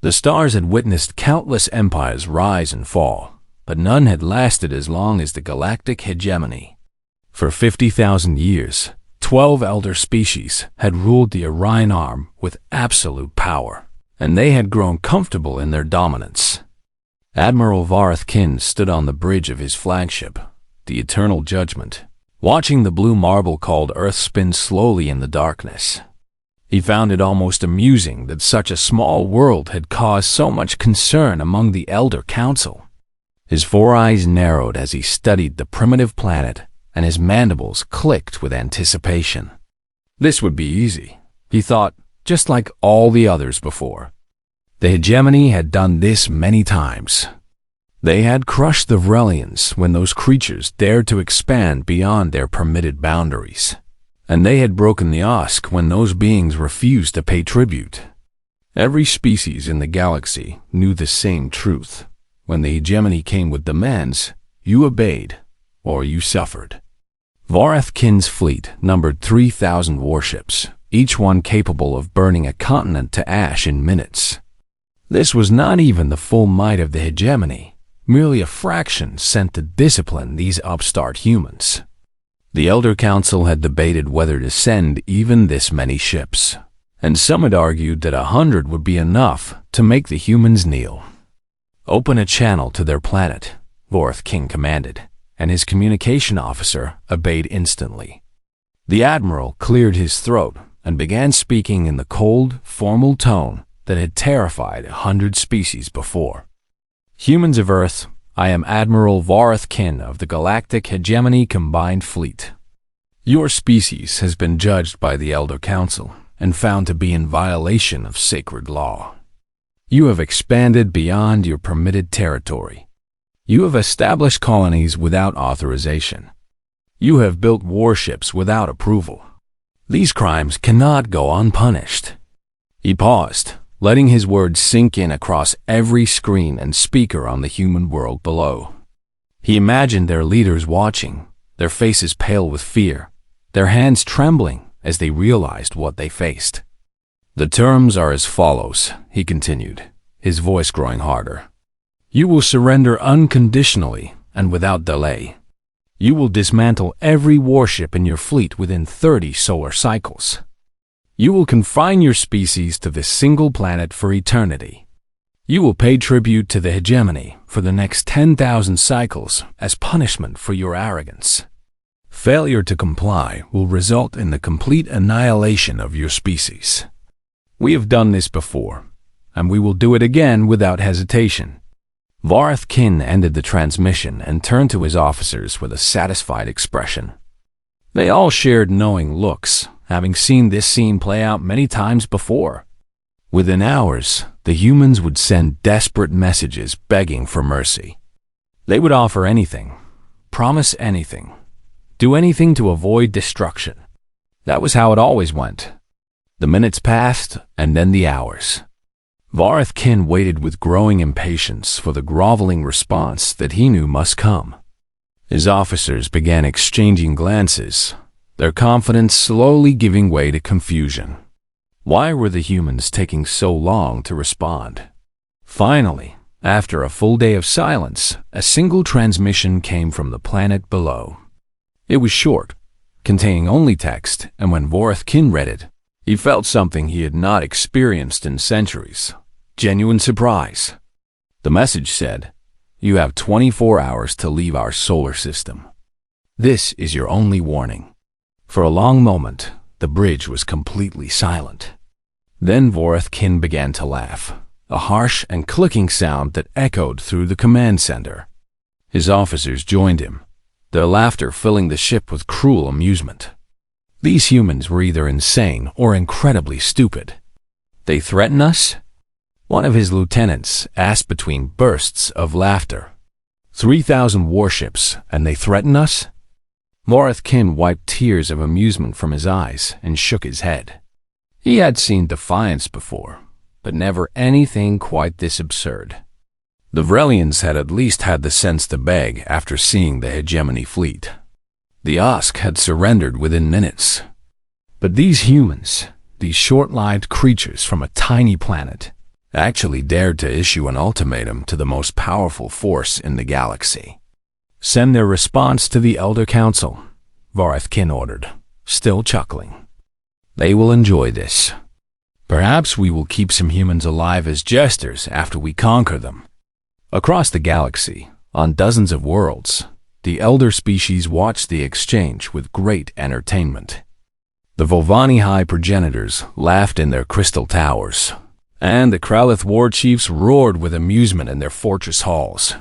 The stars had witnessed countless empires rise and fall, but none had lasted as long as the galactic hegemony. For 50,000 years, 12 elder species had ruled the Orion Arm with absolute power, and they had grown comfortable in their dominance. Admiral Vareth Kin stood on the bridge of his flagship, the Eternal Judgment, watching the blue marble called Earth spin slowly in the darkness. He found it almost amusing that such a small world had caused so much concern among the Elder Council. His four eyes narrowed as he studied the primitive planet, and his mandibles clicked with anticipation. This would be easy, he thought, just like all the others before. The hegemony had done this many times. They had crushed the Vrelians when those creatures dared to expand beyond their permitted boundaries. And they had broken the Osk when those beings refused to pay tribute. Every species in the galaxy knew the same truth. When the hegemony came with demands, you obeyed, or you suffered. Vareth Kin's fleet numbered 3,000 warships, each one capable of burning a continent to ash in minutes. This was not even the full might of the hegemony, merely a fraction sent to discipline these upstart humans. The Elder Council had debated whether to send even this many ships, and some had argued that 100 would be enough to make the humans kneel. Open a channel to their planet, Vareth Kin commanded, and his communication officer obeyed instantly. The admiral cleared his throat and began speaking in the cold, formal tone that had terrified 100 species before. Humans of Earth, I am Admiral Vareth Kin of the Galactic Hegemony Combined Fleet. Your species has been judged by the Elder Council and found to be in violation of sacred law. You have expanded beyond your permitted territory. You have established colonies without authorization. You have built warships without approval. These crimes cannot go unpunished. He paused, letting his words sink in across every screen and speaker on the human world below. He imagined their leaders watching, their faces pale with fear, their hands trembling as they realized what they faced. The terms are as follows, he continued, his voice growing harder. You will surrender unconditionally and without delay. You will dismantle every warship in your fleet within 30 solar cycles. You will confine your species to this single planet for eternity. You will pay tribute to the hegemony for the next 10,000 cycles as punishment for your arrogance. Failure to comply will result in the complete annihilation of your species. We have done this before, and we will do it again without hesitation. Vareth Kin ended the transmission and turned to his officers with a satisfied expression. They all shared knowing looks, having seen this scene play out many times before. Within hours, the humans would send desperate messages begging for mercy. They would offer anything, promise anything, do anything to avoid destruction. That was how it always went. The minutes passed, and then the hours. Vareth Kin waited with growing impatience for the groveling response that he knew must come. His officers began exchanging glances, their confidence slowly giving way to confusion. Why were the humans taking so long to respond? Finally, after a full day of silence, a single transmission came from the planet below. It was short, containing only text, and when Vareth Kin read it, he felt something he had not experienced in centuries. Genuine surprise. The message said, "You have 24 hours to leave our solar system. This is your only warning." For a long moment, the bridge was completely silent. Then Vareth Kin began to laugh, a harsh and clicking sound that echoed through the command center. His officers joined him, their laughter filling the ship with cruel amusement. These humans were either insane or incredibly stupid. They threaten us? One of his lieutenants asked between bursts of laughter. 3,000 warships, and they threaten us? Vareth Kin wiped tears of amusement from his eyes and shook his head. He had seen defiance before, but never anything quite this absurd. The Vrelians had at least had the sense to beg after seeing the hegemony fleet. The Osk had surrendered within minutes. But these humans, these short-lived creatures from a tiny planet, actually dared to issue an ultimatum to the most powerful force in the galaxy. "Send their response to the Elder Council," Varthkin ordered, still chuckling. "They will enjoy this. Perhaps we will keep some humans alive as jesters after we conquer them." Across the galaxy, on dozens of worlds, the elder species watched the exchange with great entertainment. The Volvani High progenitors laughed in their crystal towers, and the Kralith war chiefs roared with amusement in their fortress halls.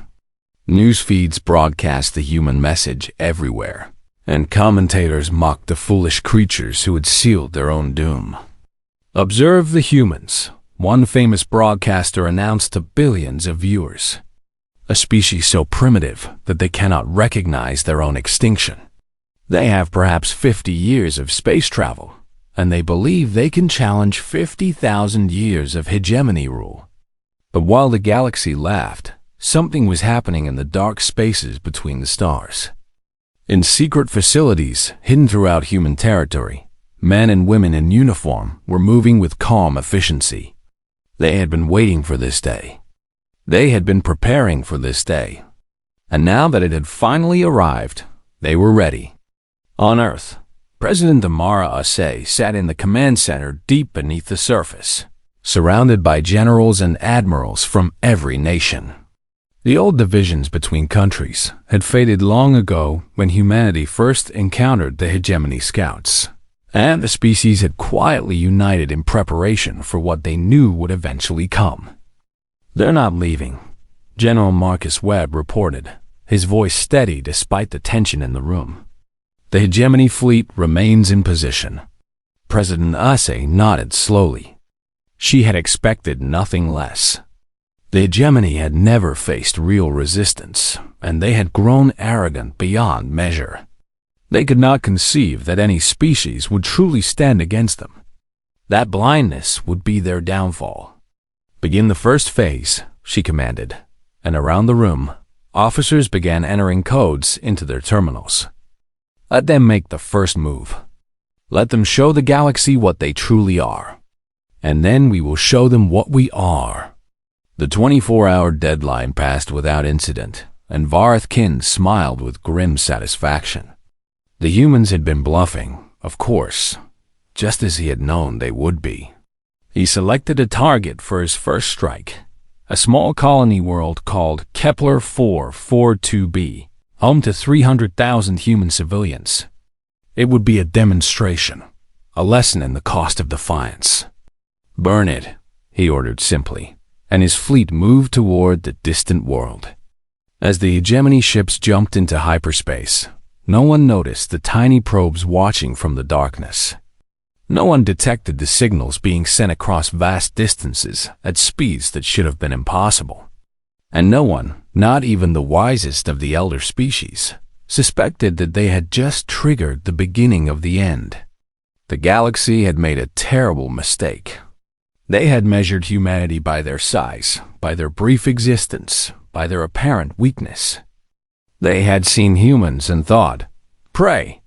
News feeds broadcast the human message everywhere, and commentators mocked the foolish creatures who had sealed their own doom. "Observe the humans," one famous broadcaster announced to billions of viewers. "A species so primitive that they cannot recognize their own extinction. They have perhaps 50 years of space travel, and they believe they can challenge 50,000 years of hegemony rule." But while the galaxy laughed, something was happening in the dark spaces between the stars. In secret facilities hidden throughout human territory, men and women in uniform were moving with calm efficiency. They had been waiting for this day. They had been preparing for this day. And now that it had finally arrived, they were ready. On Earth, President Amara Asay sat in the command center deep beneath the surface, surrounded by generals and admirals from every nation. The old divisions between countries had faded long ago when humanity first encountered the hegemony scouts, and the species had quietly united in preparation for what they knew would eventually come. "They're not leaving," General Marcus Webb reported, his voice steady despite the tension in the room. "The hegemony fleet remains in position." President Asay nodded slowly. She had expected nothing less. The hegemony had never faced real resistance, and they had grown arrogant beyond measure. They could not conceive that any species would truly stand against them. That blindness would be their downfall. "Begin the first phase," she commanded, and around the room, officers began entering codes into their terminals. "Let them make the first move. Let them show the galaxy what they truly are. And then we will show them what we are." The 24-hour deadline passed without incident, and Varthkin smiled with grim satisfaction. The humans had been bluffing, of course, just as he had known they would be. He selected a target for his first strike, a small colony world called Kepler 442b, home to 300,000 human civilians. It would be a demonstration, a lesson in the cost of defiance. "Burn it," he ordered simply, and his fleet moved toward the distant world. As the hegemony ships jumped into hyperspace, no one noticed the tiny probes watching from the darkness. No one detected the signals being sent across vast distances at speeds that should have been impossible. And no one, not even the wisest of the elder species, suspected that they had just triggered the beginning of the end. The galaxy had made a terrible mistake. They had measured humanity by their size, by their brief existence, by their apparent weakness. They had seen humans and thought, "Prey."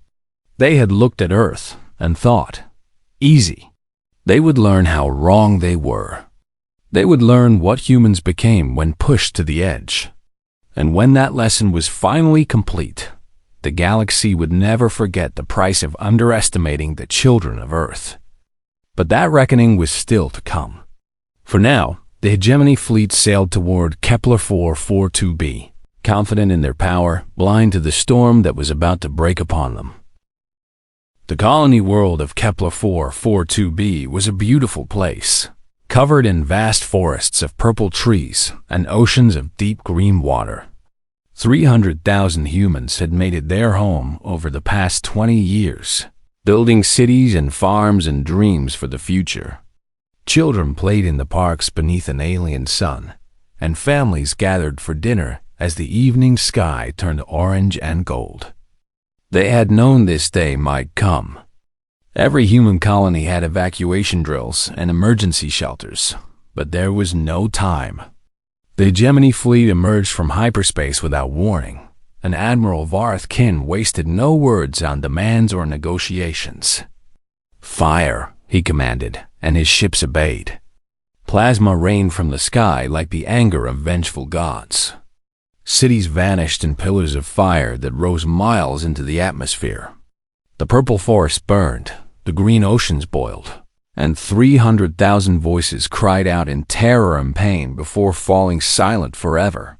They had looked at Earth and thought, "Easy." They would learn how wrong they were. They would learn what humans became when pushed to the edge. And when that lesson was finally complete, the galaxy would never forget the price of underestimating the children of Earth. But that reckoning was still to come. For now, the hegemony fleet sailed toward Kepler 442b, confident in their power, blind to the storm that was about to break upon them. The colony world of Kepler 442b was a beautiful place, covered in vast forests of purple trees and oceans of deep green water. 300,000 humans had made it their home over the past 20 years, building cities and farms and dreams for the future. Children played in the parks beneath an alien sun, and families gathered for dinner as the evening sky turned orange and gold. They had known this day might come. Every human colony had evacuation drills and emergency shelters, but there was no time. The hegemony fleet emerged from hyperspace without warning, and Admiral Varthkin wasted no words on demands or negotiations. "Fire," he commanded, and his ships obeyed. Plasma rained from the sky like the anger of vengeful gods. Cities vanished in pillars of fire that rose miles into the atmosphere. The purple forest burned, the green oceans boiled, and 300,000 voices cried out in terror and pain before falling silent forever.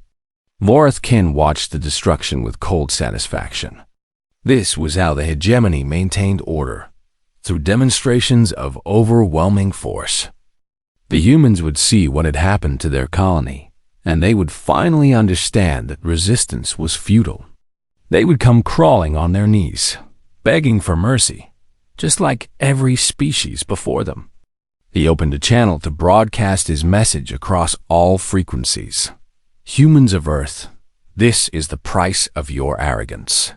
Vorthkin watched the destruction with cold satisfaction. This was how the hegemony maintained order, through demonstrations of overwhelming force. The humans would see what had happened to their colony, and they would finally understand that resistance was futile. They would come crawling on their knees, begging for mercy, just like every species before them. He opened a channel to broadcast his message across all frequencies. Humans of Earth, this is the price of your arrogance.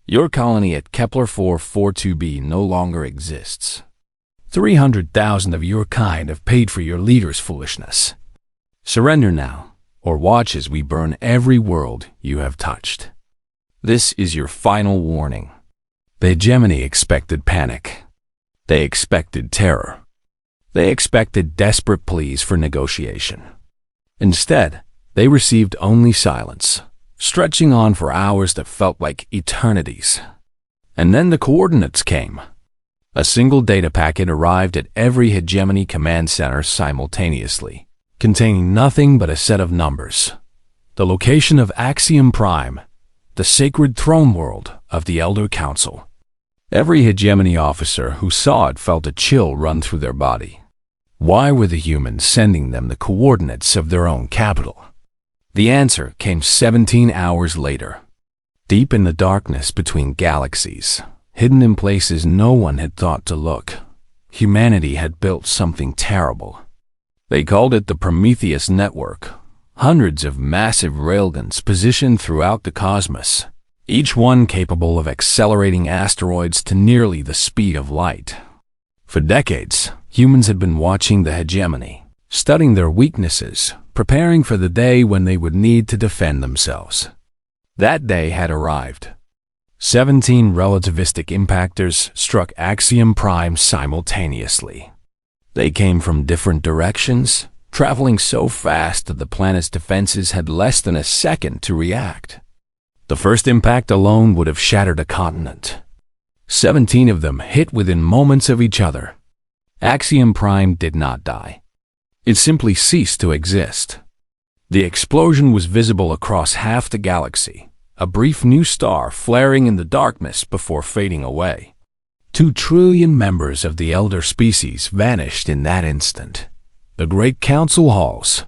Your colony at Kepler 442b no longer exists. 300,000 of your kind have paid for your leader's foolishness. Surrender now, or watch as we burn every world you have touched. This is your final warning. The hegemony expected panic. They expected terror. They expected desperate pleas for negotiation. Instead, they received only silence, stretching on for hours that felt like eternities. And then the coordinates came. A single data packet arrived at every hegemony command center simultaneously, containing nothing but a set of numbers. The location of Axiom Prime, the sacred throne world of the Elder Council. Every hegemony officer who saw it felt a chill run through their body. Why were the humans sending them the coordinates of their own capital? The answer came 17 hours later. Deep in the darkness between galaxies, hidden in places no one had thought to look, humanity had built something terrible. They called it the Prometheus Network. Hundreds of massive railguns positioned throughout the cosmos, each one capable of accelerating asteroids to nearly the speed of light. For decades, humans had been watching the hegemony, studying their weaknesses, preparing for the day when they would need to defend themselves. That day had arrived. 17 relativistic impactors struck Axiom Prime simultaneously. They came from different directions, traveling so fast that the planet's defenses had less than a second to react. The first impact alone would have shattered a continent. 17 of them hit within moments of each other. Axiom Prime did not die. It simply ceased to exist. The explosion was visible across half the galaxy, a brief new star flaring in the darkness before fading away. 2 trillion members of the elder species vanished in that instant. The great council halls,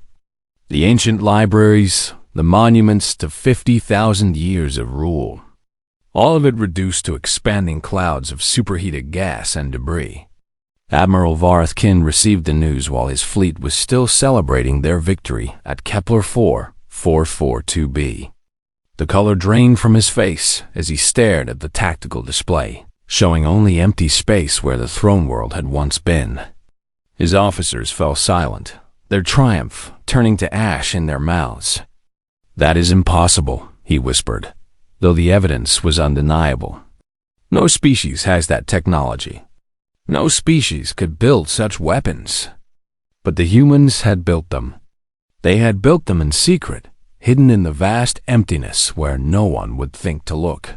the ancient libraries, the monuments to 50,000 years of rule. All of it reduced to expanding clouds of superheated gas and debris. Admiral Vorthkin received the news while his fleet was still celebrating their victory at Kepler 442b. The color drained from his face as he stared at the tactical display, showing only empty space where the throne world had once been. His officers fell silent, their triumph turning to ash in their mouths. "That is impossible," he whispered, though the evidence was undeniable. No species has that technology. No species could build such weapons. But the humans had built them. They had built them in secret, hidden in the vast emptiness where no one would think to look.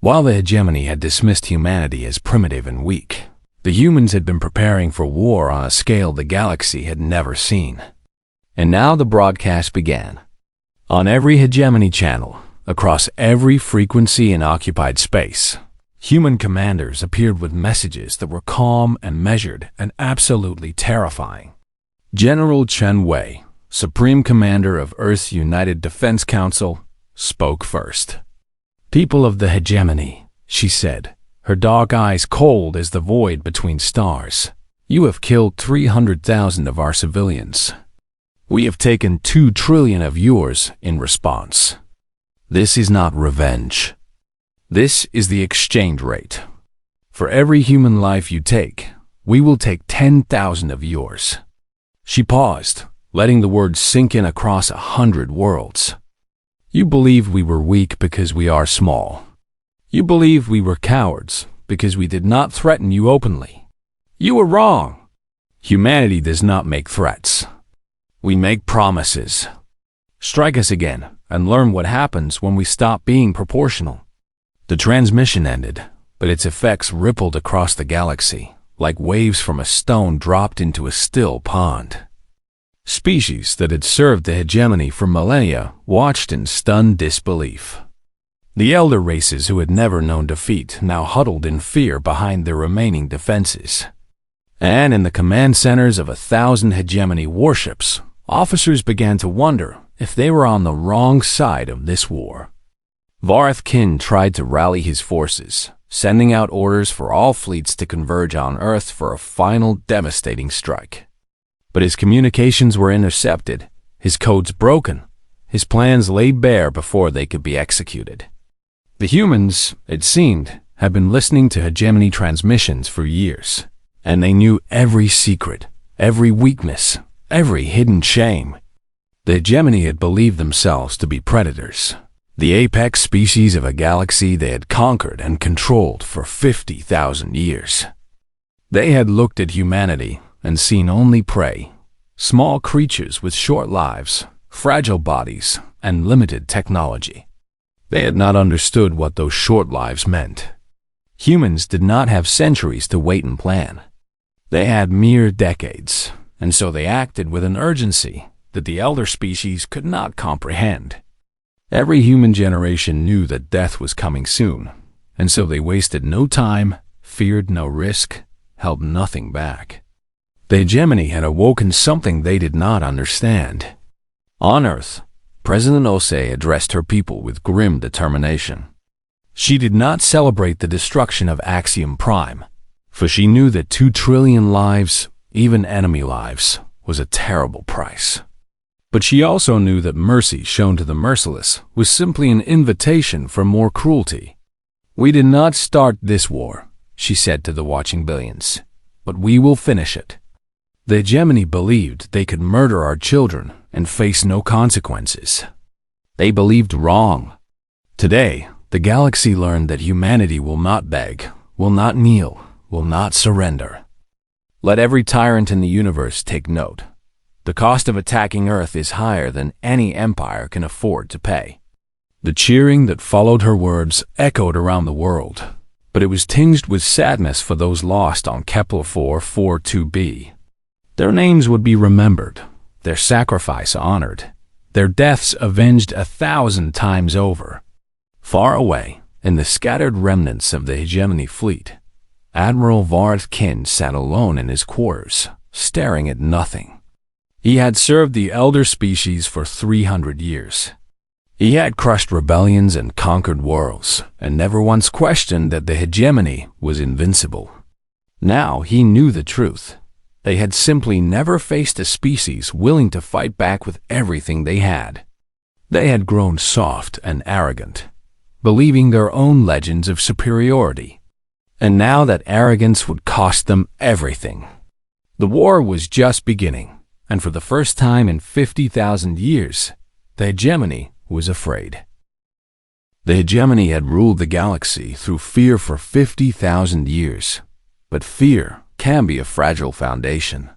While the hegemony had dismissed humanity as primitive and weak, the humans had been preparing for war on a scale the galaxy had never seen. And now the broadcast began. On every hegemony channel, across every frequency in occupied space, human commanders appeared with messages that were calm and measured and absolutely terrifying. General Chen Wei, Supreme Commander of Earth's United Defense Council, spoke first. "People of the hegemony," she said, her dark eyes cold as the void between stars, "you have killed 300,000 of our civilians. We have taken 2 trillion of yours in response. This is not revenge. This is the exchange rate. For every human life you take, we will take 10,000 of yours." She paused, letting the words sink in across 100 worlds. "You believe we were weak because we are small. You believe we were cowards because we did not threaten you openly. You were wrong. Humanity does not make threats. We make promises. Strike us again and learn what happens when we stop being proportional. The transmission ended, but its effects rippled across the galaxy, like waves from a stone dropped into a still pond. Species that had served the hegemony for millennia watched in stunned disbelief. The elder races who had never known defeat now huddled in fear behind their remaining defenses. And in the command centers of 1,000 hegemony warships, officers began to wonder if they were on the wrong side of this war. Varth Kin tried to rally his forces, sending out orders for all fleets to converge on Earth for a final devastating strike. But his communications were intercepted, his codes broken, his plans laid bare before they could be executed. The humans, it seemed, had been listening to hegemony transmissions for years, and they knew every secret, every weakness, every hidden shame. The hegemony had believed themselves to be predators, the apex species of a galaxy they had conquered and controlled for 50,000 years. They had looked at humanity and seen only prey, small creatures with short lives, fragile bodies, and limited technology. They had not understood what those short lives meant. Humans did not have centuries to wait and plan. They had mere decades, and so they acted with an urgency that the elder species could not comprehend. Every human generation knew that death was coming soon, and so they wasted no time, feared no risk, held nothing back. The hegemony had awoken something they did not understand. On Earth, President Osei addressed her people with grim determination. She did not celebrate the destruction of Axiom Prime, for she knew that 2 trillion lives, even enemy lives, was a terrible price. But she also knew that mercy shown to the merciless was simply an invitation for more cruelty. "We did not start this war," she said to the watching billions, "but we will finish it." The hegemony believed they could murder our children and face no consequences. They believed wrong. Today, the galaxy learned that humanity will not beg, will not kneel, will not surrender. Let every tyrant in the universe take note. The cost of attacking Earth is higher than any empire can afford to pay. The cheering that followed her words echoed around the world, but it was tinged with sadness for those lost on Kepler 442b. Their names would be remembered, their sacrifice honored, their deaths avenged 1,000 times over. Far away, in the scattered remnants of the hegemony fleet, Admiral Varth Kin sat alone in his quarters, staring at nothing. He had served the elder species for 300 years. He had crushed rebellions and conquered worlds, and never once questioned that the hegemony was invincible. Now he knew the truth. They had simply never faced a species willing to fight back with everything they had. They had grown soft and arrogant, believing their own legends of superiority. And now that arrogance would cost them everything. The war was just beginning, and for the first time in 50,000 years, the hegemony was afraid. The hegemony had ruled the galaxy through fear for 50,000 years, but fear can be a fragile foundation.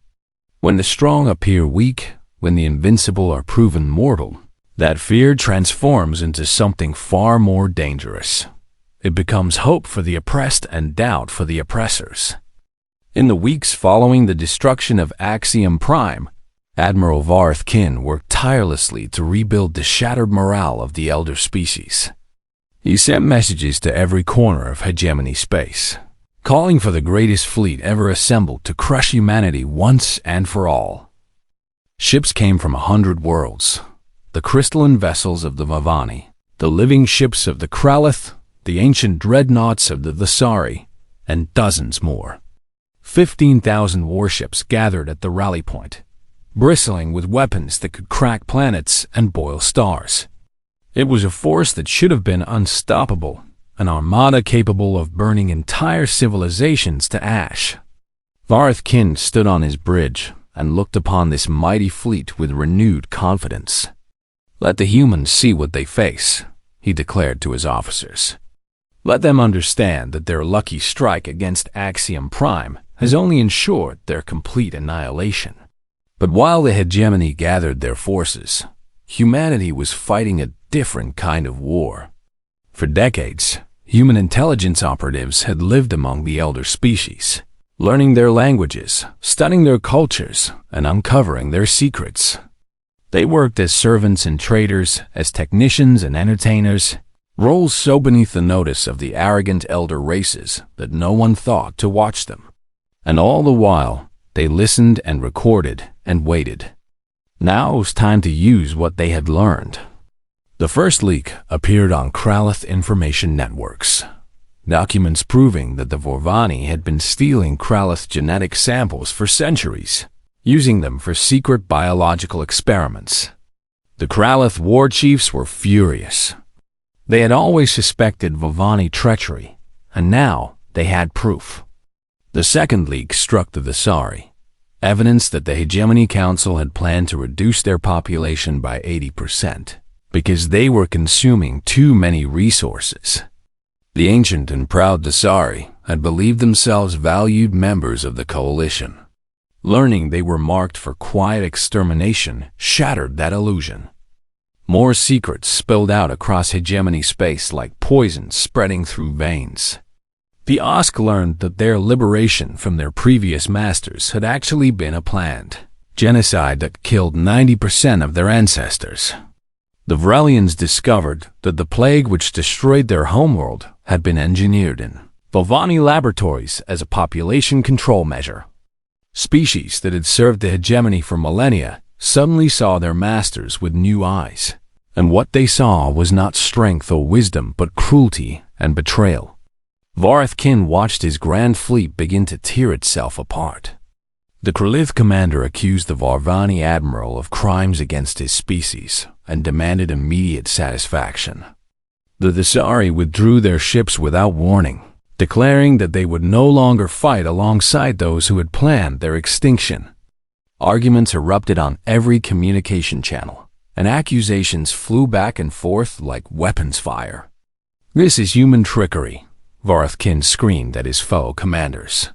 When the strong appear weak, when the invincible are proven mortal, that fear transforms into something far more dangerous. It becomes hope for the oppressed and doubt for the oppressors. In the weeks following the destruction of Axiom Prime, Admiral Varth Kin worked tirelessly to rebuild the shattered morale of the elder species. He sent messages to every corner of hegemony space, calling for the greatest fleet ever assembled to crush humanity once and for all. Ships came from 100 worlds, the crystalline vessels of the Vavani, the living ships of the Kralith, the ancient dreadnoughts of the Thesari, and dozens more. 15,000 warships gathered at the rally point, bristling with weapons that could crack planets and boil stars. It was a force that should have been unstoppable, an armada capable of burning entire civilizations to ash. Varth Kin stood on his bridge and looked upon this mighty fleet with renewed confidence. "Let the humans see what they face," he declared to his officers. "Let them understand that their lucky strike against Axiom Prime has only ensured their complete annihilation. But while the hegemony gathered their forces, humanity was fighting a different kind of war. For decades, human intelligence operatives had lived among the elder species, learning their languages, studying their cultures, and uncovering their secrets. They worked as servants and traders, as technicians and entertainers, roles so beneath the notice of the arrogant elder races that no one thought to watch them. And all the while, they listened and recorded and waited. Now it was time to use what they had learned. The first leak appeared on Kralith information networks. Documents proving that the Vorvani had been stealing Kralith genetic samples for centuries, using them for secret biological experiments. The Kralith war chiefs were furious. They had always suspected Vorvani treachery, and now they had proof. The second leak struck the Visari, evidence that the Hegemony Council had planned to reduce their population by 80% because they were consuming too many resources. The ancient and proud Visari had believed themselves valued members of the coalition. Learning they were marked for quiet extermination shattered that illusion. More secrets spilled out across hegemony space like poison spreading through veins. The Osk learned that their liberation from their previous masters had actually been a planned genocide that killed 90% of their ancestors. The Vrelians discovered that the plague which destroyed their homeworld had been engineered in Vorvani laboratories as a population control measure. Species that had served the hegemony for millennia suddenly saw their masters with new eyes, and what they saw was not strength or wisdom but cruelty and betrayal. Vareth Kin watched his grand fleet begin to tear itself apart. The Kralith commander accused the Vorvani admiral of crimes against his species and demanded immediate satisfaction. The Visari withdrew their ships without warning, declaring that they would no longer fight alongside those who had planned their extinction. Arguments erupted on every communication channel, and accusations flew back and forth like weapons fire. "This is human trickery," Vareth Kin screamed at his foe commanders.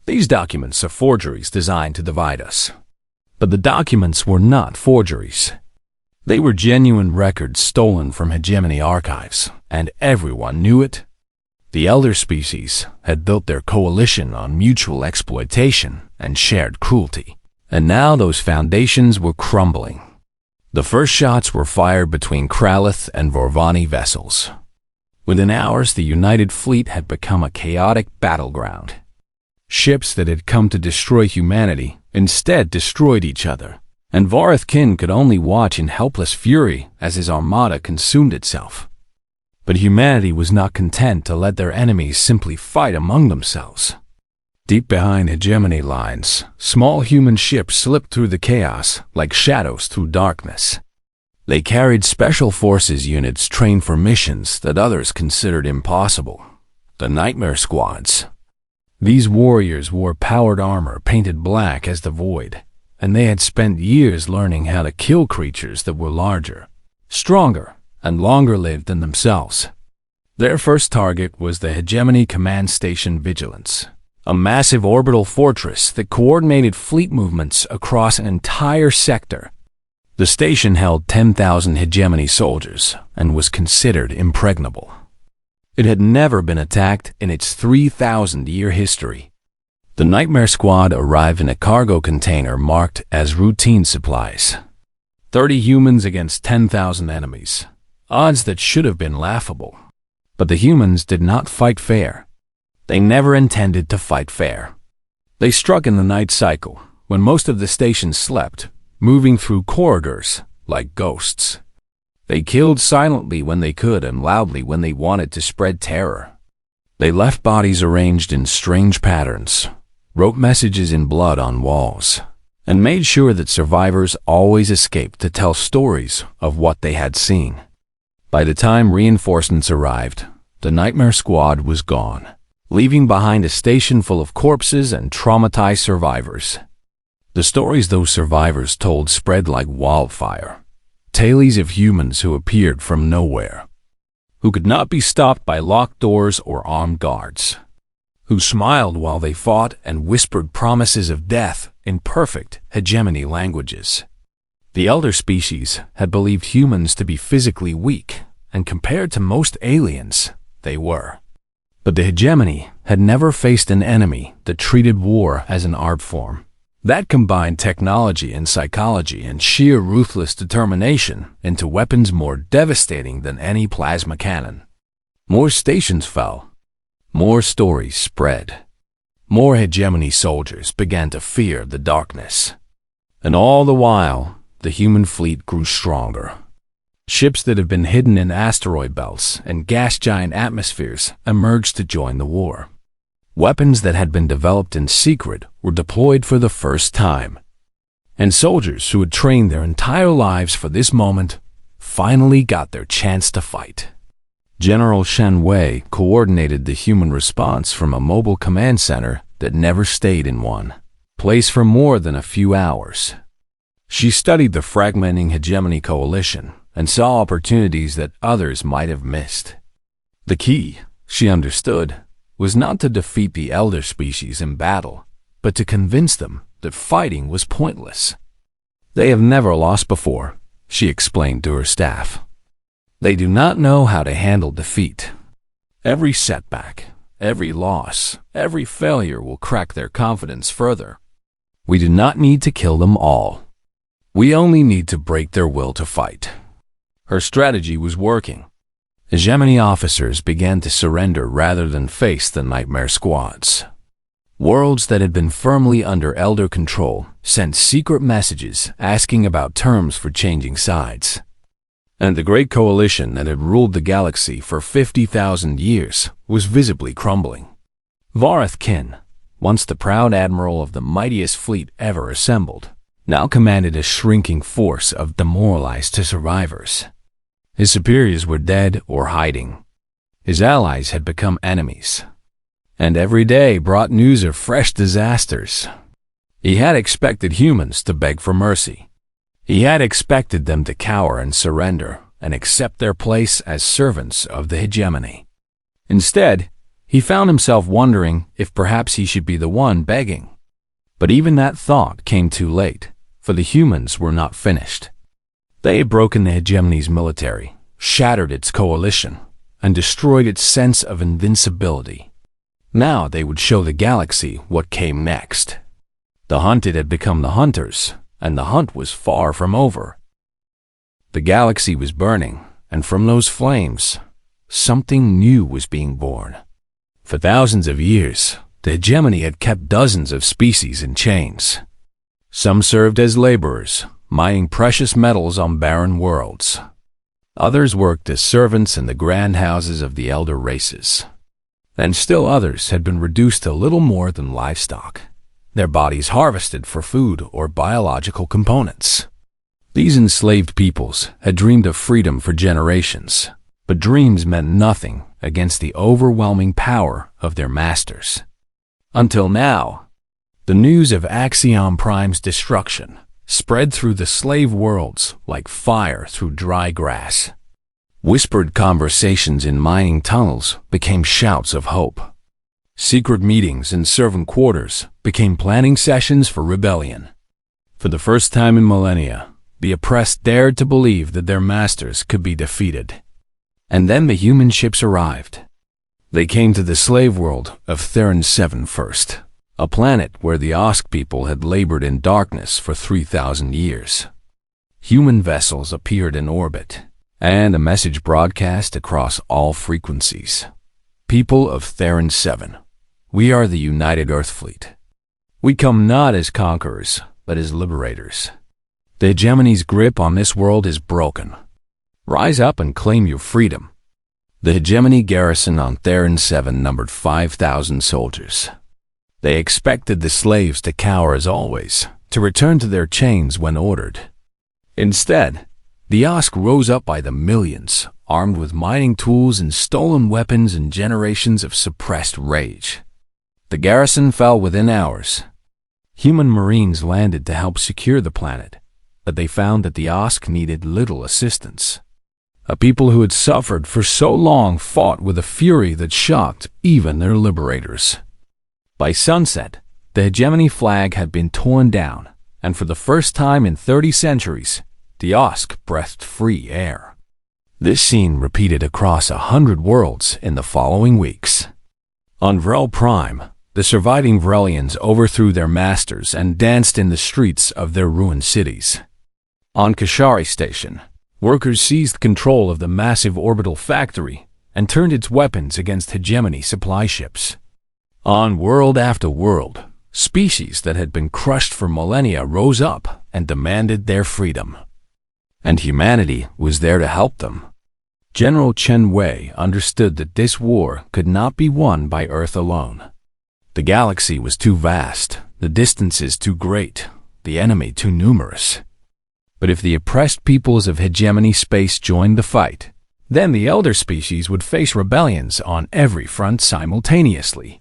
"These documents are forgeries designed to divide us." But the documents were not forgeries. They were genuine records stolen from hegemony archives, and everyone knew it. The elder species had built their coalition on mutual exploitation and shared cruelty, and now those foundations were crumbling. The first shots were fired between Kralith and Vorvani vessels. Within hours, the United Fleet had become a chaotic battleground. Ships that had come to destroy humanity instead destroyed each other, and Vareth Kin could only watch in helpless fury as his armada consumed itself. But humanity was not content to let their enemies simply fight among themselves. Deep behind hegemony lines, small human ships slipped through the chaos like shadows through darkness. They carried special forces units trained for missions that others considered impossible, the Nightmare Squads. These warriors wore powered armor painted black as the void, and they had spent years learning how to kill creatures that were larger, stronger, and longer-lived than themselves. Their first target was the Hegemony Command Station Vigilance, a massive orbital fortress that coordinated fleet movements across an entire sector. The station held 10,000 hegemony soldiers and was considered impregnable. It had never been attacked in its 3,000-year history. The Nightmare Squad arrived in a cargo container marked as routine supplies. 30 humans against 10,000 enemies. Odds that should have been laughable. But the humans did not fight fair. They never intended to fight fair. They struck in the night cycle, when most of the station slept, moving through corridors like ghosts. They killed silently when they could and loudly when they wanted to spread terror. They left bodies arranged in strange patterns, wrote messages in blood on walls, and made sure that survivors always escaped to tell stories of what they had seen. By the time reinforcements arrived, the Nightmare Squad was gone, leaving behind a station full of corpses and traumatized survivors. The stories those survivors told spread like wildfire. Tales of humans who appeared from nowhere, who could not be stopped by locked doors or armed guards, who smiled while they fought and whispered promises of death in perfect hegemony languages. The elder species had believed humans to be physically weak, and compared to most aliens, they were. But the hegemony had never faced an enemy that treated war as an art form. That combined technology and psychology and sheer ruthless determination into weapons more devastating than any plasma cannon. More stations fell. More stories spread. More hegemony soldiers began to fear the darkness. And all the while, the human fleet grew stronger. Ships that had been hidden in asteroid belts and gas giant atmospheres emerged to join the war. Weapons that had been developed in secret were deployed for the first time. And soldiers who had trained their entire lives for this moment finally got their chance to fight. General Shen Wei coordinated the human response from a mobile command center that never stayed in one place for more than a few hours. She studied the fragmenting hegemony coalition and saw opportunities that others might have missed. The key, she understood, was not to defeat the elder species in battle, but to convince them that fighting was pointless. They have never lost before, she explained to her staff. They do not know how to handle defeat. Every setback, every loss, every failure will crack their confidence further. We do not need to kill them all. We only need to break their will to fight. Her strategy was working. Hegemony officers began to surrender rather than face the nightmare squads. Worlds that had been firmly under elder control sent secret messages asking about terms for changing sides. And the great coalition that had ruled the galaxy for 50,000 years was visibly crumbling. Vareth Kin, once the proud admiral of the mightiest fleet ever assembled, now commanded a shrinking force of demoralized survivors. His superiors were dead or hiding. His allies had become enemies. And every day brought news of fresh disasters. He had expected humans to beg for mercy. He had expected them to cower and surrender and accept their place as servants of the hegemony. Instead, he found himself wondering if perhaps he should be the one begging. But even that thought came too late, for the humans were not finished. They had broken the hegemony's military, shattered its coalition, and destroyed its sense of invincibility. Now they would show the galaxy what came next. The hunted had become the hunters, and the hunt was far from over. The galaxy was burning, and from those flames, something new was being born. For thousands of years, the hegemony had kept dozens of species in chains. Some served as laborers, mining precious metals on barren worlds. Others worked as servants in the grand houses of the elder races. And still others had been reduced to little more than livestock, their bodies harvested for food or biological components. These enslaved peoples had dreamed of freedom for generations, but dreams meant nothing against the overwhelming power of their masters. Until now, the news of Axiom Prime's destruction spread through the slave worlds like fire through dry grass. Whispered conversations in mining tunnels became shouts of hope. Secret meetings in servant quarters became planning sessions for rebellion. For the first time in millennia, the oppressed dared to believe that their masters could be defeated. And then the human ships arrived. They came to the slave world of Theron 7 first, a planet where the Osk people had labored in darkness for 3,000 years. Human vessels appeared in orbit, and a message broadcast across all frequencies. People of Theron 7, we are the United Earth Fleet. We come not as conquerors, but as liberators. The hegemony's grip on this world is broken. Rise up and claim your freedom. The hegemony garrison on Theron 7 numbered 5,000 soldiers. They expected the slaves to cower as always, to return to their chains when ordered. Instead, the Osk rose up by the millions, armed with mining tools and stolen weapons and generations of suppressed rage. The garrison fell within hours. Human Marines landed to help secure the planet, but they found that the Osk needed little assistance. A people who had suffered for so long fought with a fury that shocked even their liberators. By sunset, the hegemony flag had been torn down, and for the first time in 30 centuries, the Osk breathed free air. This scene repeated across 100 worlds in the following weeks. On Vrel Prime, the surviving Vrelians overthrew their masters and danced in the streets of their ruined cities. On Kashari Station, workers seized control of the massive orbital factory and turned its weapons against hegemony supply ships. On world after world, species that had been crushed for millennia rose up and demanded their freedom. And humanity was there to help them. General Chen Wei understood that this war could not be won by Earth alone. The galaxy was too vast, the distances too great, the enemy too numerous. But if the oppressed peoples of hegemony space joined the fight, then the elder species would face rebellions on every front simultaneously.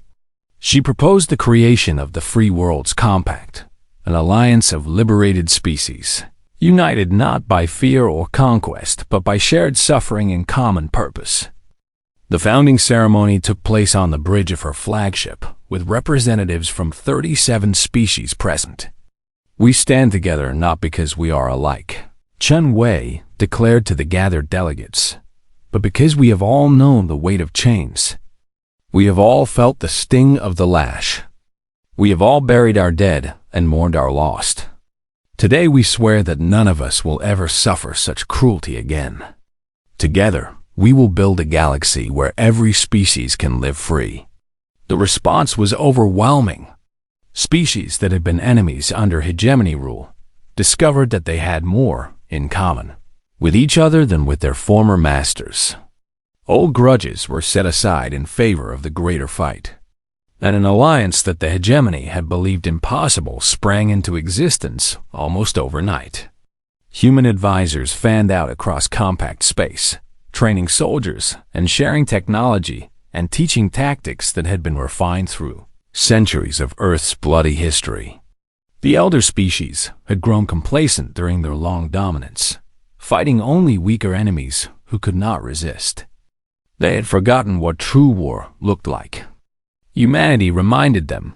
She proposed the creation of the Free Worlds Compact, an alliance of liberated species, united not by fear or conquest, but by shared suffering and common purpose. The founding ceremony took place on the bridge of her flagship, with representatives from 37 species present. We stand together not because we are alike, Chen Wei declared to the gathered delegates, but because we have all known the weight of chains. We have all felt the sting of the lash. We have all buried our dead and mourned our lost. Today we swear that none of us will ever suffer such cruelty again. Together, we will build a galaxy where every species can live free. The response was overwhelming. Species that had been enemies under hegemony rule discovered that they had more in common with each other than with their former masters. Old grudges were set aside in favor of the greater fight, and an alliance that the hegemony had believed impossible sprang into existence almost overnight. Human advisors fanned out across compact space, training soldiers and sharing technology and teaching tactics that had been refined through centuries of Earth's bloody history. The elder species had grown complacent during their long dominance, fighting only weaker enemies who could not resist. They had forgotten what true war looked like. Humanity reminded them.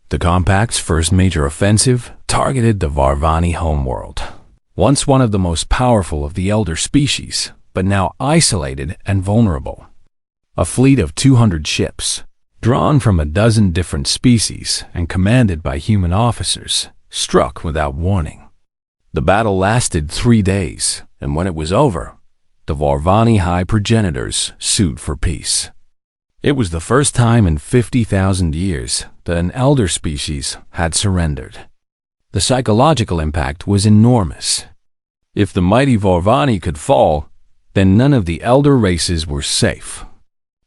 The Compact's first major offensive targeted the Varvani homeworld, once one of the most powerful of the elder species, but now isolated and vulnerable. A fleet of 200 ships, drawn from a dozen different species and commanded by human officers, struck without warning. The battle lasted 3 days, and when it was over, the Varvani high progenitors sued for peace. It was the first time in 50,000 years that an elder species had surrendered. The psychological impact was enormous. If the mighty Varvani could fall, then none of the elder races were safe.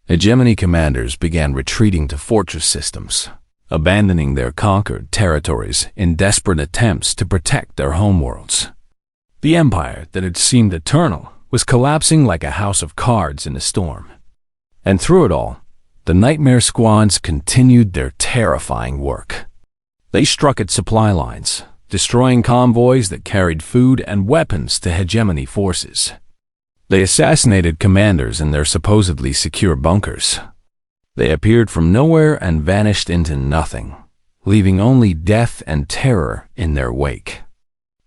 Hegemony commanders began retreating to fortress systems, abandoning their conquered territories in desperate attempts to protect their homeworlds. The empire that had seemed eternal was collapsing like a house of cards in a storm. And through it all, the nightmare squads continued their terrifying work. They struck at supply lines, destroying convoys that carried food and weapons to hegemony forces. They assassinated commanders in their supposedly secure bunkers. They appeared from nowhere and vanished into nothing, leaving only death and terror in their wake.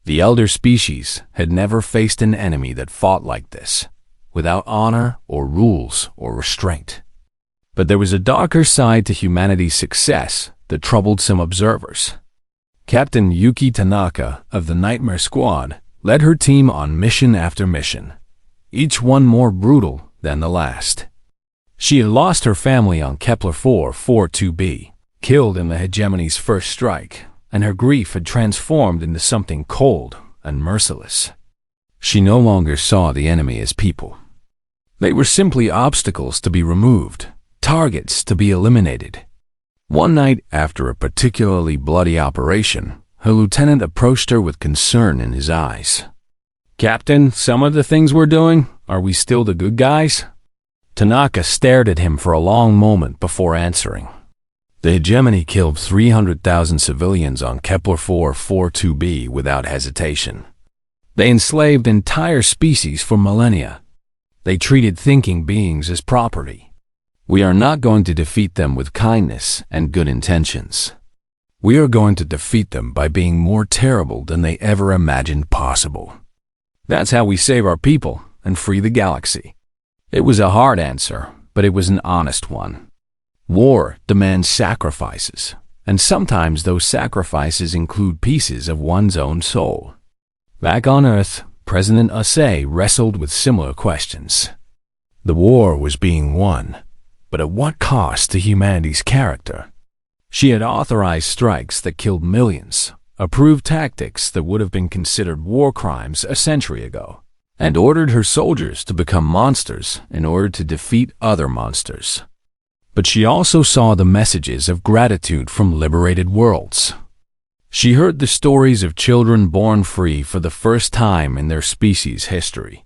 The elder species had never faced an enemy that fought like this, without honor or rules or restraint. But there was a darker side to humanity's success that troubled some observers. Captain Yuki Tanaka of the Nightmare Squad led her team on mission after mission, each one more brutal than the last. She had lost her family on Kepler 442b, killed in the hegemony's first strike, and her grief had transformed into something cold and merciless. She no longer saw the enemy as people. They were simply obstacles to be removed, targets to be eliminated. One night after a particularly bloody operation, her lieutenant approached her with concern in his eyes. "Captain, some of the things we're doing, are we still the good guys?" Tanaka stared at him for a long moment before answering. The hegemony killed 300,000 civilians on Kepler 442b without hesitation. They enslaved entire species for millennia. They treated thinking beings as property. We are not going to defeat them with kindness and good intentions. We are going to defeat them by being more terrible than they ever imagined possible. That's how we save our people and free the galaxy." It was a hard answer, but it was an honest one. War demands sacrifices, and sometimes those sacrifices include pieces of one's own soul. Back on Earth, President Asay wrestled with similar questions. The war was being won, but at what cost to humanity's character? She had authorized strikes that killed millions, approved tactics that would have been considered war crimes a century ago, and ordered her soldiers to become monsters in order to defeat other monsters. But she also saw the messages of gratitude from liberated worlds. She heard the stories of children born free for the first time in their species' history.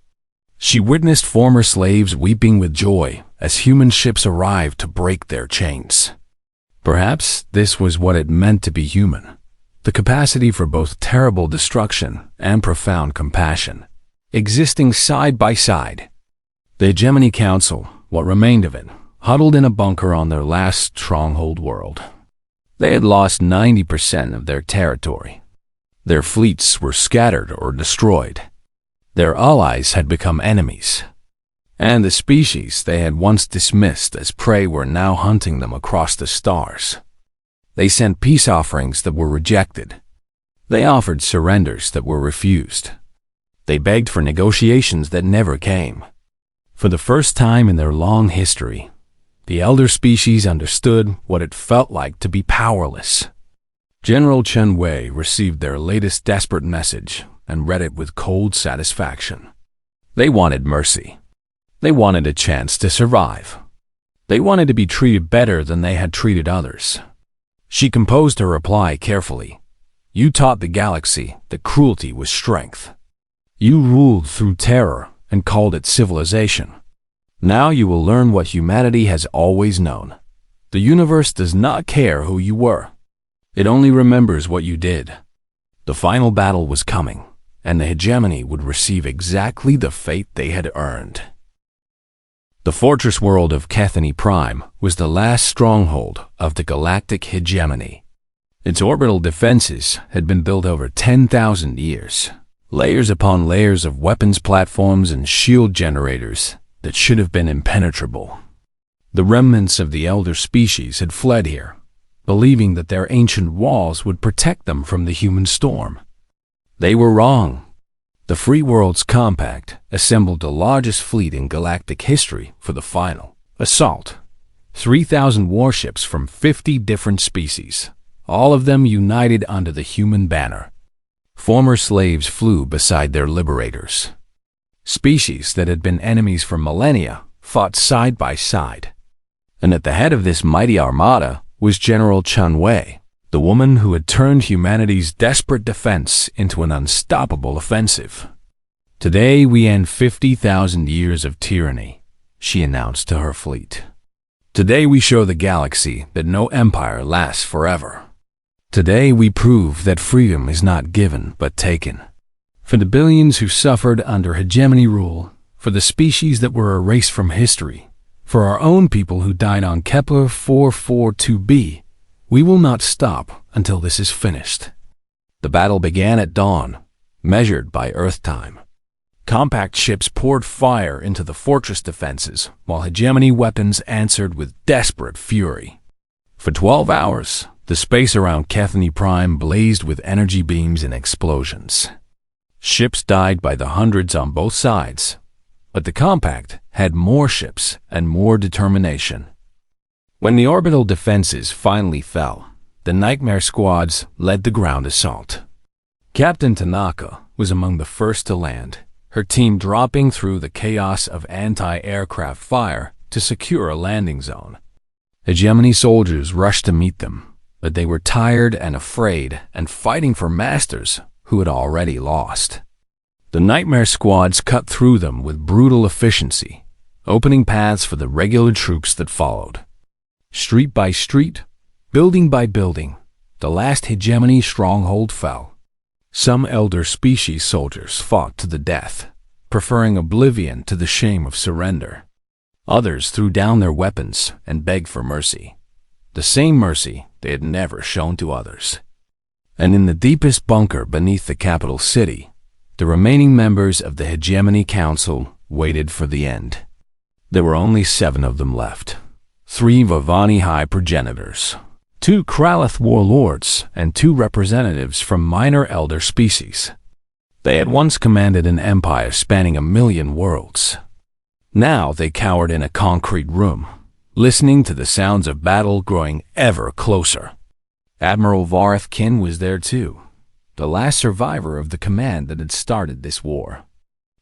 She witnessed former slaves weeping with joy as human ships arrived to break their chains. Perhaps this was what it meant to be human, the capacity for both terrible destruction and profound compassion, existing side by side. The Hegemony Council, what remained of it, huddled in a bunker on their last stronghold world. They had lost 90% of their territory. Their fleets were scattered or destroyed. Their allies had become enemies, and the species they had once dismissed as prey were now hunting them across the stars. They sent peace offerings that were rejected. They offered surrenders that were refused. They begged for negotiations that never came. For the first time in their long history, the elder species understood what it felt like to be powerless. General Chen Wei received their latest desperate message and read it with cold satisfaction. They wanted mercy. They wanted a chance to survive. They wanted to be treated better than they had treated others. She composed her reply carefully. "You taught the galaxy that cruelty was strength. You ruled through terror and called it civilization. Now you will learn what humanity has always known. The universe does not care who you were. It only remembers what you did." The final battle was coming, and the hegemony would receive exactly the fate they had earned. The fortress world of Axiom Prime was the last stronghold of the galactic hegemony. Its orbital defenses had been built over 10,000 years, layers upon layers of weapons platforms and shield generators that should have been impenetrable. The remnants of the elder species had fled here, believing that their ancient walls would protect them from the human storm. They were wrong. The Free Worlds Compact assembled the largest fleet in galactic history for the final assault. 3,000 warships from 50 different species, all of them united under the human banner. Former slaves flew beside their liberators. Species that had been enemies for millennia fought side by side. And at the head of this mighty armada was General Chen Wei, the woman who had turned humanity's desperate defense into an unstoppable offensive. "Today we end 50,000 years of tyranny," she announced to her fleet. "Today we show the galaxy that no empire lasts forever. Today we prove that freedom is not given but taken. For the billions who suffered under hegemony rule, for the species that were erased from history, for our own people who died on Kepler 442b, we will not stop until this is finished." The battle began at dawn, measured by Earth time. Compact ships poured fire into the fortress defenses, while hegemony weapons answered with desperate fury. For 12 hours, the space around Axiom Prime blazed with energy beams and explosions. Ships died by the hundreds on both sides, but the Compact had more ships and more determination. When the orbital defenses finally fell, the Nightmare Squads led the ground assault. Captain Tanaka was among the first to land, her team dropping through the chaos of anti-aircraft fire to secure a landing zone. Hegemony soldiers rushed to meet them, but they were tired and afraid and fighting for masters who had already lost. The Nightmare Squads cut through them with brutal efficiency, opening paths for the regular troops that followed. Street by street, building by building, the last hegemony stronghold fell. Some elder species soldiers fought to the death, preferring oblivion to the shame of surrender. Others threw down their weapons and begged for mercy, the same mercy they had never shown to others. And in the deepest bunker beneath the capital city, the remaining members of the Hegemony Council waited for the end. There were only 7 of them left. 3 Vavani High progenitors, 2 Kralath warlords, and 2 representatives from minor elder species. They had once commanded an empire spanning 1,000,000 worlds. Now they cowered in a concrete room, listening to the sounds of battle growing ever closer. Admiral Vareth Kin was there too, the last survivor of the command that had started this war.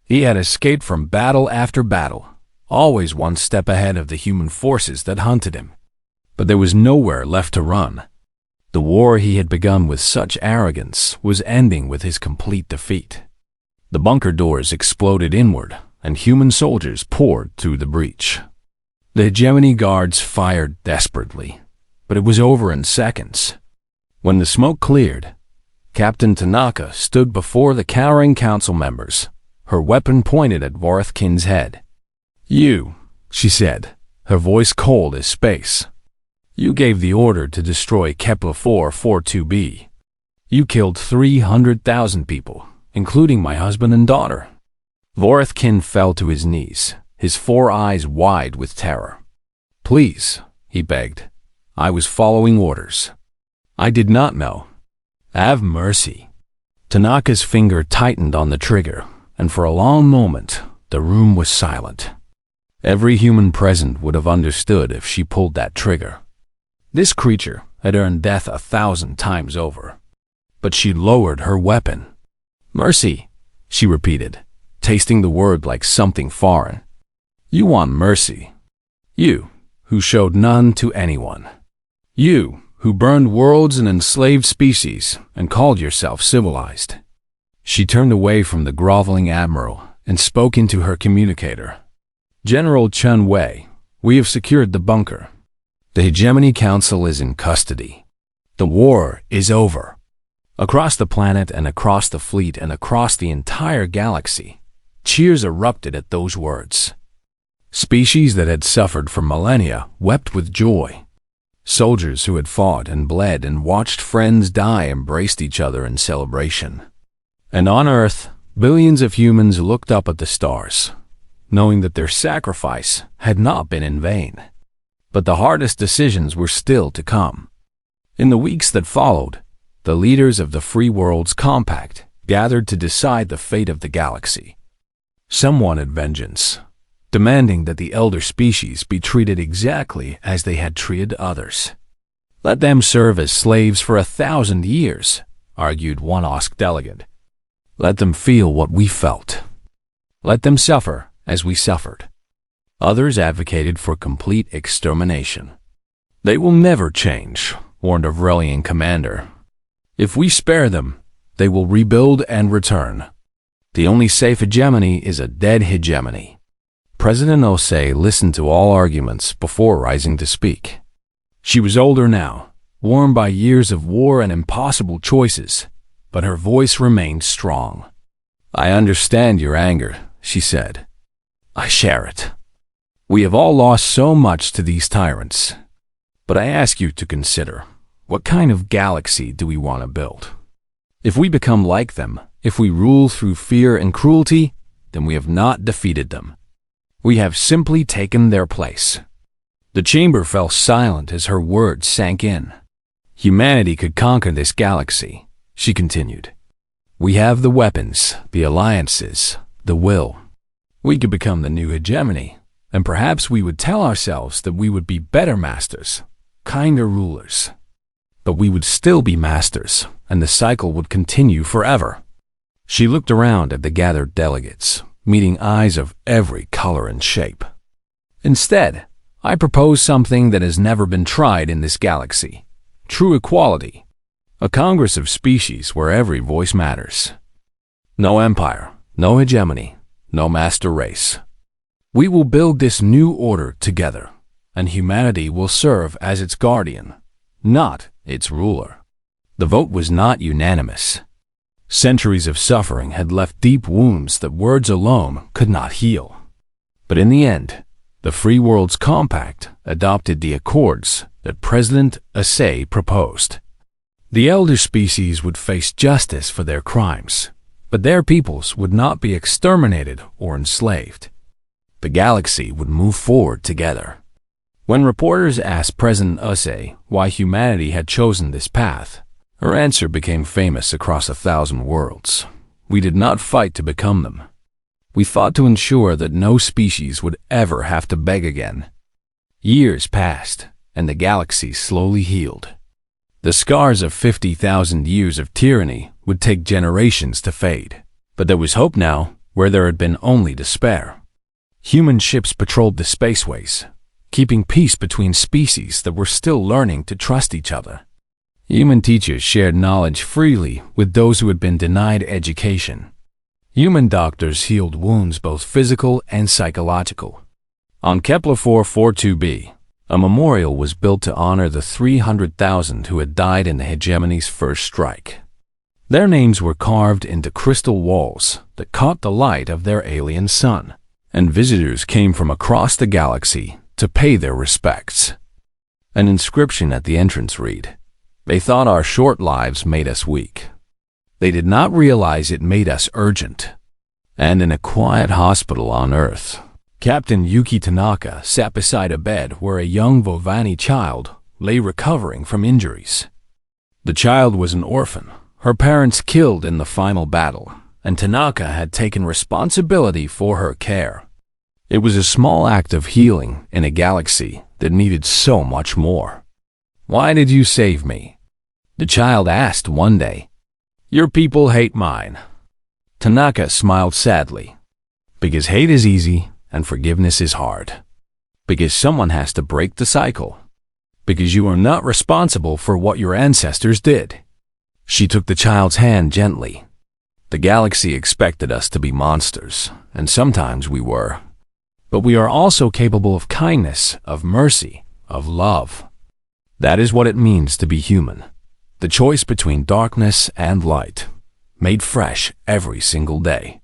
He had escaped from battle after battle, always one step ahead of the human forces that hunted him. But there was nowhere left to run. The war he had begun with such arrogance was ending with his complete defeat. The bunker doors exploded inward, and human soldiers poured through the breach. The Hegemony guards fired desperately, but it was over in seconds. When the smoke cleared, Captain Tanaka stood before the cowering council members, her weapon pointed at Vareth Kin's head. "You," she said, her voice cold as space. "You gave the order to destroy Kepler 442b. You killed 300,000 people, including my husband and daughter." Vareth Kin fell to his knees, his 4 eyes wide with terror. "Please," he begged. "I was following orders. I did not know. Have mercy." Tanaka's finger tightened on the trigger, and for a long moment, the room was silent. Every human present would have understood if she pulled that trigger. This creature had earned death 1,000 times over. But she lowered her weapon. "Mercy," she repeated, tasting the word like something foreign. "You want mercy. You, who showed none to anyone. You, who burned worlds and enslaved species and called yourself civilized." She turned away from the groveling admiral and spoke into her communicator. "General Chun Wei, we have secured the bunker. The Hegemony Council is in custody. The war is over." Across the planet and across the fleet and across the entire galaxy, cheers erupted at those words. Species that had suffered for millennia wept with joy. Soldiers who had fought and bled and watched friends die embraced each other in celebration. And on Earth, billions of humans looked up at the stars, knowing that their sacrifice had not been in vain. But the hardest decisions were still to come. In the weeks that followed, the leaders of the Free Worlds Compact gathered to decide the fate of the galaxy. Some wanted vengeance, demanding that the elder species be treated exactly as they had treated others. "Let them serve as slaves for 1,000 years, argued one OSC delegate. "Let them feel what we felt. Let them suffer as we suffered." Others advocated for complete extermination. "They will never change," warned a Vrelian commander. "If we spare them, they will rebuild and return. The only safe hegemony is a dead hegemony." President Osei listened to all arguments before rising to speak. She was older now, worn by years of war and impossible choices, but her voice remained strong. "I understand your anger," she said. "I share it. We have all lost so much to these tyrants. But I ask you to consider, what kind of galaxy do we want to build? If we become like them, if we rule through fear and cruelty, then we have not defeated them. We have simply taken their place." The chamber fell silent as her words sank in. "Humanity could conquer this galaxy," she continued. "We have the weapons, the alliances, the will. We could become the new hegemony, and perhaps we would tell ourselves that we would be better masters, kinder rulers. But we would still be masters, and the cycle would continue forever." She looked around at the gathered delegates, meeting eyes of every color and shape. "Instead, I propose something that has never been tried in this galaxy: true equality. A congress of species where every voice matters. No empire, no hegemony, no master race. We will build this new order together, and humanity will serve as its guardian, not its ruler." The vote was not unanimous. Centuries of suffering had left deep wounds that words alone could not heal. But in the end, The Free Worlds Compact adopted the accords that President Assay proposed. The elder species would face justice for their crimes, but their peoples would not be exterminated or enslaved. The galaxy would move forward together. When reporters asked President Assay why humanity had chosen this path, her answer became famous across 1,000 worlds. We did not fight to become them. We fought to ensure that no species would ever have to beg again. Years passed, and the galaxy slowly healed. The scars of 50,000 years of tyranny would take generations to fade. But there was hope now, where there had been only despair. Human ships patrolled the spaceways, keeping peace between species that were still learning to trust each other. Human teachers shared knowledge freely with those who had been denied education. Human doctors healed wounds both physical and psychological. On Kepler 442b, a memorial was built to honor the 300,000 who had died in the hegemony's first strike. Their names were carved into crystal walls that caught the light of their alien sun, and visitors came from across the galaxy to pay their respects. An inscription at the entrance read, "They thought our short lives made us weak. They did not realize it made us urgent." And in a quiet hospital on Earth, Captain Yuki Tanaka sat beside a bed where a young Vovani child lay recovering from injuries. The child was an orphan, her parents killed in the final battle, and Tanaka had taken responsibility for her care. It was a small act of healing in a galaxy that needed so much more. "Why did you save me?" the child asked one day. "Your people hate mine." Tanaka smiled sadly. "Because hate is easy and forgiveness is hard. Because someone has to break the cycle. Because you are not responsible for what your ancestors did." She took the child's hand gently. "The galaxy expected us to be monsters, and sometimes we were. But we are also capable of kindness, of mercy, of love. That is what it means to be human. The choice between darkness and light, made fresh every single day."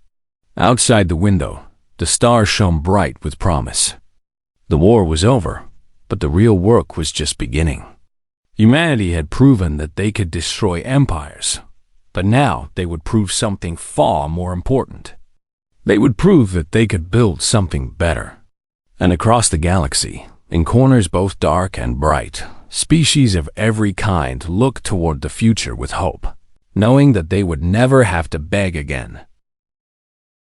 Outside the window, the stars shone bright with promise. The war was over, but the real work was just beginning. Humanity had proven that they could destroy empires, but now they would prove something far more important. They would prove that they could build something better. And across the galaxy, in corners both dark and bright, species of every kind looked toward the future with hope, knowing that they would never have to beg again.